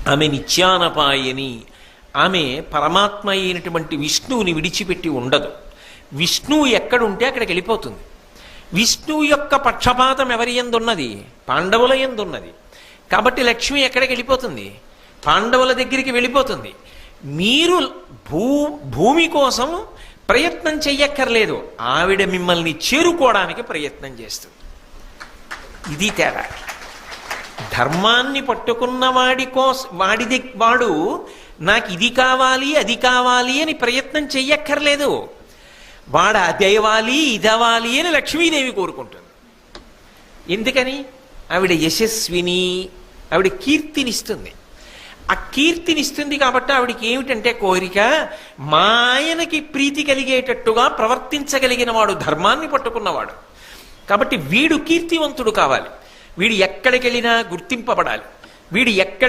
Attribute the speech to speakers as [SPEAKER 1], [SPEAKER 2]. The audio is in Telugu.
[SPEAKER 1] ఆమె నిత్యానపాయని. ఆమె పరమాత్మ అయినటువంటి విష్ణువుని విడిచిపెట్టి ఉండదు. విష్ణువు ఎక్కడుంటే అక్కడికి వెళ్ళిపోతుంది. విష్ణువు యొక్క పక్షపాతం ఎవరి యందున్నది? పాండవుల యందున్నది. కాబట్టి లక్ష్మి ఎక్కడికి వెళ్ళిపోతుంది? పాండవుల దగ్గరికి వెళ్ళిపోతుంది. మీరు భూమి కోసం ప్రయత్నం చెయ్యక్కర్లేదు, ఆవిడ మిమ్మల్ని చేరుకోవడానికి ప్రయత్నం చేస్తుంది. ఇది తేడా. ధర్మాన్ని పట్టుకున్న వాడు నాకు ఇది కావాలి అది కావాలి అని ప్రయత్నం చెయ్యక్కర్లేదు. వాడు అదేవాలి ఇదవాలి అని లక్ష్మీదేవి కోరుకుంటుంది. ఎందుకని? ఆవిడ యశస్విని, ఆవిడ కీర్తినిస్తుంది. ఆ కీర్తినిస్తుంది కాబట్టి ఆవిడికి ఏమిటంటే కోరిక, మా ఆయనకి ప్రీతి కలిగేటట్టుగా ప్రవర్తించగలిగిన వాడు, ధర్మాన్ని పట్టుకున్నవాడు. కాబట్టి వీడు కీర్తివంతుడు కావాలి. వీడు ఎక్కడికి వెళ్ళినా గుర్తింపబడాలి. వీడు